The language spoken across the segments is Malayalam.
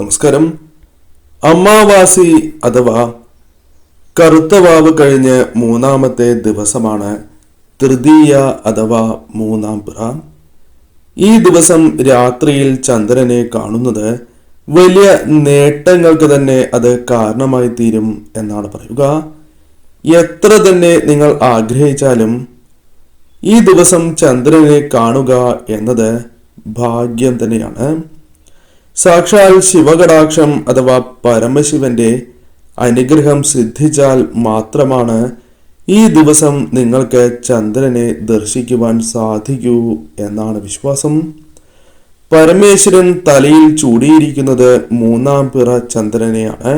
നമസ്കാരം. അമാവാസി അഥവാ കറുത്തവാവ് കഴിഞ്ഞ് മൂന്നാമത്തെ ദിവസമാണ് തൃതീയ അഥവാ മൂന്നാം പിറ. ഈ ദിവസം രാത്രിയിൽ ചന്ദ്രനെ കാണുന്നത് വലിയ നേട്ടങ്ങൾക്ക് തന്നെ അത് കാരണമായി തീരും എന്നാണ് പറയുക. എത്ര തന്നെ നിങ്ങൾ ആഗ്രഹിച്ചാലും ഈ ദിവസം ചന്ദ്രനെ കാണുക എന്നത് ഭാഗ്യം തന്നെയാണ്. സാക്ഷാൽ ശിവകടാക്ഷം അഥവാ പരമശിവന്റെ അനുഗ്രഹം സിദ്ധിച്ചാൽ മാത്രമാണ് ഈ ദിവസം നിങ്ങൾക്ക് ചന്ദ്രനെ ദർശിക്കുവാൻ സാധിക്കൂ എന്നാണ് വിശ്വാസം. പരമേശ്വരൻ തലയിൽ ചൂടിയിരിക്കുന്നത് മൂന്നാം പിറ ചന്ദ്രനെയാണ്.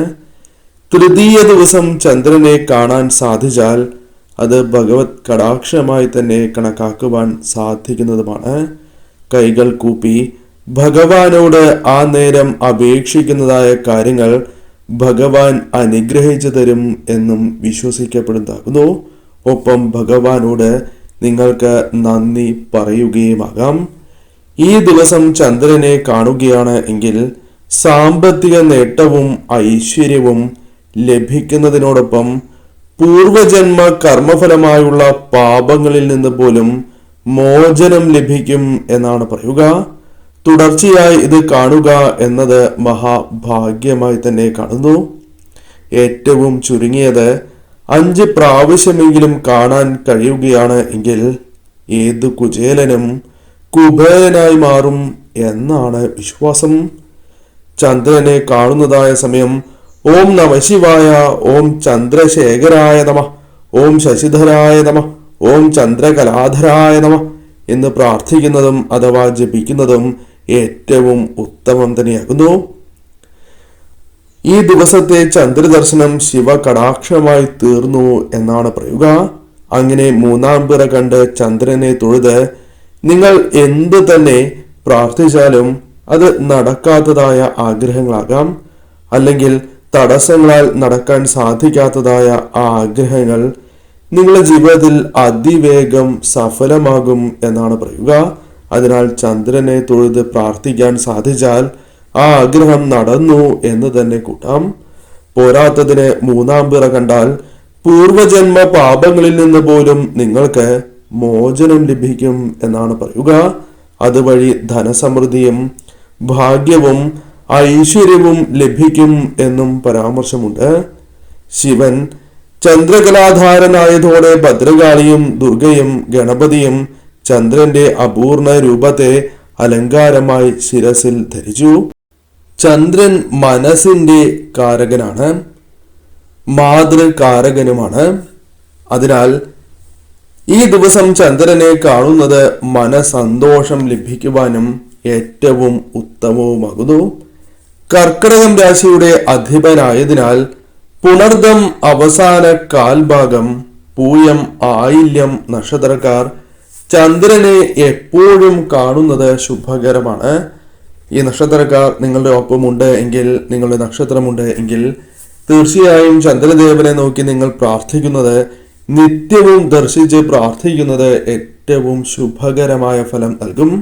തൃതീയ ദിവസം ചന്ദ്രനെ കാണാൻ സാധിച്ചാൽ അത് ഭഗവത് കടാക്ഷമായി തന്നെ കണക്കാക്കുവാൻ സാധിക്കുന്നതുമാണ്. കൈകൾ കൂപ്പി ഭഗവാനോട് ആ നേരം അപേക്ഷിക്കുന്നതായ കാര്യങ്ങൾ ഭഗവാൻ അനുഗ്രഹിച്ചു തരും എന്നും വിശ്വസിക്കപ്പെടുന്നതാകുന്നു. ഒപ്പം ഭഗവാനോട് നിങ്ങൾക്ക് നന്ദി പറയുകയുമാകാം. ഈ ദിവസം ചന്ദ്രനെ കാണുകയാണ് എങ്കിൽ സാമ്പത്തിക നേട്ടവും ഐശ്വര്യവും ലഭിക്കുന്നതിനോടൊപ്പം പൂർവജന്മ കർമ്മഫലമായുള്ള പാപങ്ങളിൽ നിന്ന് പോലും മോചനം ലഭിക്കും എന്നാണ് പറയുക. തുടർച്ചയായി ഇത് കാണുക എന്നത് മഹാഭാഗ്യമായി തന്നെ കാണുന്നു. ഏറ്റവും ചുരുങ്ങിയത് 5 പ്രാവശ്യമെങ്കിലും കാണാൻ കഴിയുകയാണ് എങ്കിൽ ഏതു കുചേലനും കുബേരനായി മാറും എന്നാണ് വിശ്വാസം. ചന്ദ്രനെ കാണുന്നതായ സമയം ഓം നമഃശിവായ, ഓം ചന്ദ്രശേഖരായ നമ, ഓം ശശിധരായ നമ, ഓം ചന്ദ്രകലാധരായ നമ എന്ന് പ്രാർത്ഥിക്കുന്നതും അഥവാ ജപിക്കുന്നതും ഏറ്റവും ഉത്തമം തന്നെയാകുന്നു. ഈ ദിവസത്തെ ചന്ദ്രദർശനം ശിവകടാക്ഷമായി തീർന്നു എന്നാണ് പറയുക. അങ്ങനെ മൂന്നാം പിറ കണ്ട് ചന്ദ്രനെ തൊഴുത് നിങ്ങൾ എന്ത് തന്നെ പ്രാർത്ഥിച്ചാലും അത് നടക്കാത്തതായ ആഗ്രഹങ്ങളാകാം, അല്ലെങ്കിൽ തടസ്സങ്ങളാൽ നടക്കാൻ സാധിക്കാത്തതായ ആ ആഗ്രഹങ്ങൾ നിങ്ങളുടെ ജീവിതത്തിൽ അതിവേഗം സഫലമാകും എന്നാണ് പറയുക. അതിനാൽ ചന്ദ്രനെ തൊഴുത് പ്രാർത്ഥിക്കാൻ സാധിച്ചാൽ ആ ആഗ്രഹം നടന്നു എന്ന് തന്നെ കൂട്ടാം. പോരാത്തതിന് മൂന്നാം പിറ കണ്ടാൽ പൂർവജന്മ പാപങ്ങളിൽ നിന്ന് പോലും നിങ്ങൾക്ക് മോചനം ലഭിക്കും എന്നാണ് പറയുക. അതുവഴി ധനസമൃദ്ധിയും ഭാഗ്യവും ഐശ്വര്യവും ലഭിക്കും എന്നും പരാമർശമുണ്ട്. ശിവൻ ചന്ദ്രകലാധാരനായതോടെ ഭദ്രകാളിയും ദുർഗയും ഗണപതിയും ചന്ദ്രന്റെ അപൂർണ രൂപത്തെ അലങ്കാരമായി ശിരസിൽ ധരിച്ചു. ചന്ദ്രൻ മനസ്സിന്റെ കാരകനാണ്, മാതൃകാരകനുമാണ്. അതിനാൽ ഈ ദിവസം ചന്ദ്രനെ കാണുന്നത് മനസന്തോഷം ലഭിക്കുവാനും ഏറ്റവും ഉത്തമവുമാകുന്നു. കർക്കിടകം രാശിയുടെ അധിപനായതിനാൽ പുണർദം അവസാന കാൽഭാഗം, പൂയം ആയില്യം നക്ഷത്രക്കാർ ചന്ദ്രനെ എപ്പോഴും കാണുന്നത് ശുഭകരമാണ്. ഈ നക്ഷത്രക്കാർ നിങ്ങളുടെ ഒപ്പമുണ്ട് എങ്കിൽ, നിങ്ങളുടെ നക്ഷത്രമുണ്ട് എങ്കിൽ തീർച്ചയായും ചന്ദ്രദേവനെ നോക്കി നിങ്ങൾ പ്രാർത്ഥിക്കുന്നത്, നിത്യവും ദർശിച്ച് പ്രാർത്ഥിക്കുന്നത് ഏറ്റവും ശുഭകരമായ ഫലം നൽകും.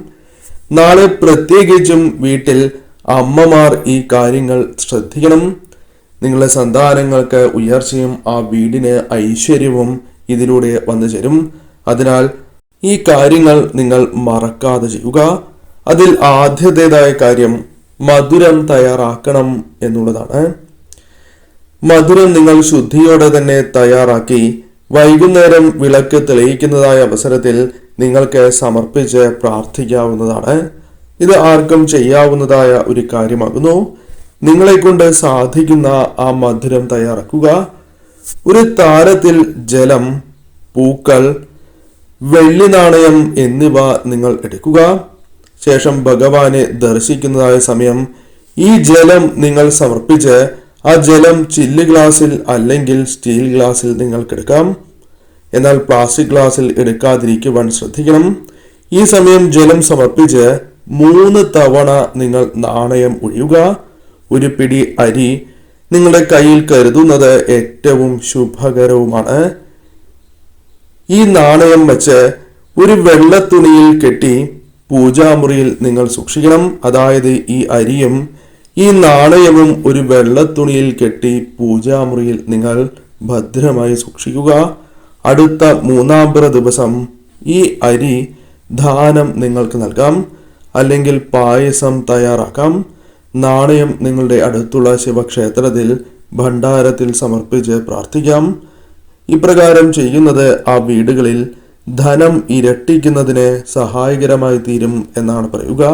നാളെ പ്രത്യേകിച്ചും വീട്ടിൽ അമ്മമാർ ഈ കാര്യങ്ങൾ ശ്രദ്ധിക്കണം. നിങ്ങളുടെ സന്താനങ്ങൾക്ക് ഉയർച്ചയും ആ വീടിന് ഐശ്വര്യവും ഇതിലൂടെ വന്നു ചേരും. അതിനാൽ ഈ കാര്യങ്ങൾ നിങ്ങൾ മറക്കാതെ ചെയ്യുക. അതിൽ ആദ്യത്തേതായ കാര്യം മധുരം തയ്യാറാക്കണം എന്നുള്ളതാണ്. മധുരം നിങ്ങൾ ശുദ്ധിയോടെ തന്നെ തയ്യാറാക്കി വൈകുന്നേരം വിളക്ക് തെളിയിക്കുന്നതായ അവസരത്തിൽ നിങ്ങൾക്ക് സമർപ്പിച്ച് പ്രാർത്ഥിക്കാവുന്നതാണ്. ഇത് ആർക്കും ചെയ്യാവുന്നതായ ഒരു കാര്യമാകുന്നു. നിങ്ങളെ കൊണ്ട് സാധിക്കുന്ന ആ മധുരം തയ്യാറാക്കുക. ഒരു താരത്തിൽ ജലം, പൂക്കൾ, വെള്ളി നാണയം എന്നിവ നിങ്ങൾ എടുക്കുക. ശേഷം ഭഗവാനെ ദർശിക്കുന്നതായ സമയം ഈ ജലം നിങ്ങൾ സമർപ്പിച്ച് ആ ജലം ചില്ല് ഗ്ലാസ്സിൽ അല്ലെങ്കിൽ സ്റ്റീൽ ഗ്ലാസ്സിൽ നിങ്ങൾക്കെടുക്കാം. എന്നാൽ പ്ലാസ്റ്റിക് ഗ്ലാസ്സിൽ എടുക്കാതിരിക്കുവാൻ ശ്രദ്ധിക്കണം. ഈ സമയം ജലം സമർപ്പിച്ച് 3 തവണ നിങ്ങൾ നാണയം ഒഴിയുക. ഒരു പിടി അരി നിങ്ങളുടെ കയ്യിൽ കരുതുന്നത് ഏറ്റവും ശുഭകരവുമാണ്. ഈ നാണയം വെച്ച് ഒരു വെള്ളത്തുണിയിൽ കെട്ടി പൂജാമുറിയിൽ നിങ്ങൾ സൂക്ഷിക്കണം. അതായത് ഈ അരിയും ഈ നാണയവും ഒരു വെള്ളത്തുണിയിൽ കെട്ടി പൂജാമുറിയിൽ നിങ്ങൾ ഭദ്രമായി സൂക്ഷിക്കുക. അടുത്ത 3-ാം പിറ ദിവസം ഈ അരി ദാനം നിങ്ങൾക്ക് നൽകാം, അല്ലെങ്കിൽ പായസം തയ്യാറാക്കാം. നാണയം നിങ്ങളുടെ അടുത്തുള്ള ശിവക്ഷേത്രത്തിൽ ഭണ്ഡാരത്തിൽ സമർപ്പിച്ച് പ്രാർത്ഥിക്കാം. ഇപ്രകാരം ചെയ്യുന്നത് ആ വീടുകളിൽ ധനം ഇരട്ടിക്കുന്നതിന് സഹായകരമായി തീരും എന്നാണ് പറയുക.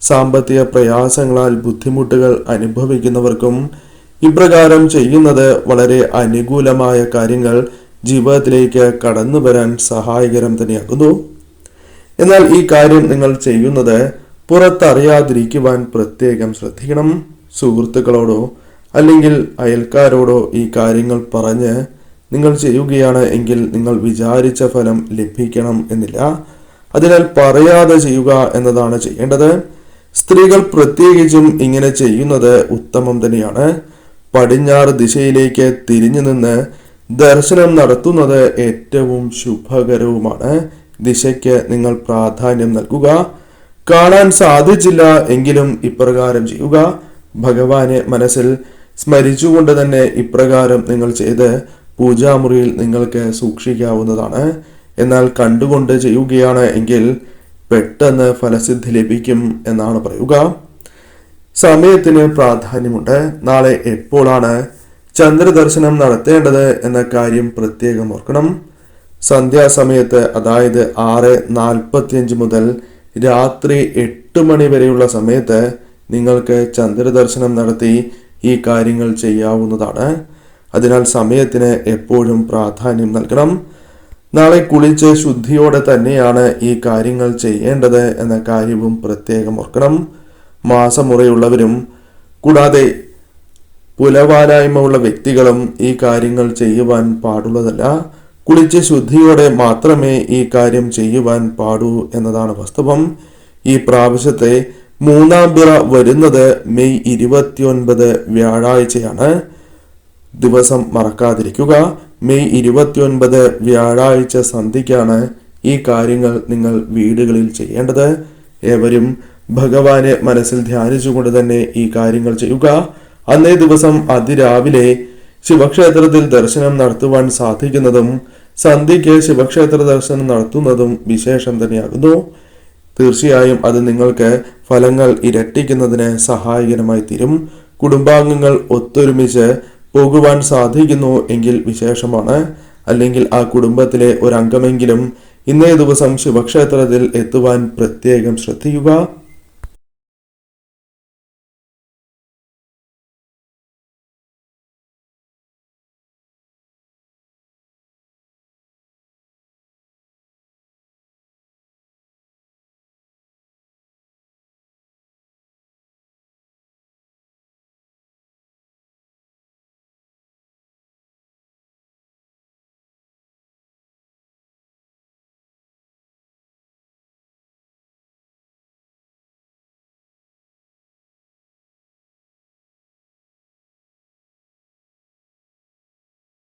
സാമ്പത്തിക പ്രയാസങ്ങളാൽ ബുദ്ധിമുട്ടുകൾ അനുഭവിക്കുന്നവർക്കും ഇപ്രകാരം ചെയ്യുന്നത് വളരെ അനുകൂലമായ കാര്യങ്ങൾ ജീവിതത്തിലേക്ക് കടന്നു വരാൻ സഹായകരം തന്നെയാകുന്നു. എന്നാൽ ഈ കാര്യം നിങ്ങൾ ചെയ്യുന്നത് പുറത്തറിയാതിരിക്കുവാൻ പ്രത്യേകം ശ്രദ്ധിക്കണം. സുഹൃത്തുക്കളോടോ അല്ലെങ്കിൽ അയൽക്കാരോടോ ഈ കാര്യങ്ങൾ പറഞ്ഞ് നിങ്ങൾ ചെയ്യുകയാണ് എങ്കിൽ നിങ്ങൾ വിചാരിച്ച ഫലം ലഭിക്കണം എന്നില്ല. അതിനാൽ പറയാതെ ചെയ്യുക എന്നതാണ് ചെയ്യേണ്ടത്. സ്ത്രീകൾ പ്രത്യേകിച്ചും ഇങ്ങനെ ചെയ്യുന്നത് ഉത്തമം തന്നെയാണ്. പടിഞ്ഞാറ് ദിശയിലേക്ക് തിരിഞ്ഞു നിന്ന് ദർശനം നടത്തുന്നത് ഏറ്റവും ശുഭകരവുമാണ്. ദിശയ്ക്ക് നിങ്ങൾ പ്രാധാന്യം നൽകുക. കാണാൻ സാധിച്ചില്ല എങ്കിലും ഇപ്രകാരം ചെയ്യുക. ഭഗവാനെ മനസ്സിൽ സ്മരിച്ചുകൊണ്ട് തന്നെ ഇപ്രകാരം നിങ്ങൾ ചെയ്ത് പൂജാമുറിയിൽ നിങ്ങൾക്ക് സൂക്ഷിക്കാവുന്നതാണ്. എന്നാൽ കണ്ടുകൊണ്ട് ചെയ്യുകയാണ് എങ്കിൽ പെട്ടെന്ന് ഫലസിദ്ധി ലഭിക്കും എന്നാണ് പറയുക. സമയത്തിന് പ്രാധാന്യമുണ്ട്. നാളെ എപ്പോഴാണ് ചന്ദ്രദർശനം നടത്തേണ്ടത് എന്ന കാര്യം പ്രത്യേകം ഓർക്കണം. സന്ധ്യാസമയത്ത്, അതായത് 6:45 മുതൽ രാത്രി 8 മണി വരെയുള്ള സമയത്ത് നിങ്ങൾക്ക് ചന്ദ്രദർശനം നടത്തി ഈ കാര്യങ്ങൾ ചെയ്യാവുന്നതാണ്. അതിനാൽ സമയത്തിന് എപ്പോഴും പ്രാധാന്യം നൽകണം. നാളെ കുളിച്ച് ശുദ്ധിയോടെ തന്നെയാണ് ഈ കാര്യങ്ങൾ ചെയ്യേണ്ടത് എന്ന കാര്യവും പ്രത്യേകം ഓർക്കണം. മാസമുറയുള്ളവരും കൂടാതെ പുലവാലായ്മ ഉള്ള വ്യക്തികളും ഈ കാര്യങ്ങൾ ചെയ്യുവാൻ പാടുള്ളതല്ല. കുളിച്ച് ശുദ്ധിയോടെ മാത്രമേ ഈ കാര്യം ചെയ്യുവാൻ പാടൂ എന്നതാണ് വാസ്തവം. ഈ പ്രാവശ്യത്തെ 3-ാം പിറ വരുന്നത് മെയ് 29 വ്യാഴാഴ്ചയാണ്. ദിവസം മറക്കാതിരിക്കുക. മെയ് 29 വ്യാഴാഴ്ച സന്ധ്യയ്ക്കാണ് ഈ കാര്യങ്ങൾ നിങ്ങൾ വീടുകളിൽ ചെയ്യേണ്ടത്. ഏവരും ഭഗവാനെ മനസ്സിൽ ധ്യാനിച്ചുകൊണ്ട് തന്നെ ഈ കാര്യങ്ങൾ ചെയ്യുക. അന്നേ ദിവസം അതിരാവിലെ ശിവക്ഷേത്രത്തിൽ ദർശനം നടത്തുവാൻ സാധിക്കുന്നതും സന്ധ്യയ്ക്ക് ശിവക്ഷേത്ര ദർശനം നടത്തുന്നതും വിശേഷം തന്നെയാകുന്നു. തീർച്ചയായും അത് നിങ്ങൾക്ക് ഫലങ്ങൾ ഇരട്ടിക്കുന്നതിന് സഹായകരമായി തീരും. കുടുംബാംഗങ്ങൾ ഒത്തൊരുമിച്ച് പോകുവാൻ സാധിക്കുന്നു എങ്കിൽ വിശേഷമാണ്. അല്ലെങ്കിൽ ആ കുടുംബത്തിലെ ഒരംഗമെങ്കിലും ഇന്നേ ദിവസം ശിവക്ഷേത്രത്തിൽ എത്തുവാൻ പ്രത്യേകം ശ്രദ്ധിക്കുക.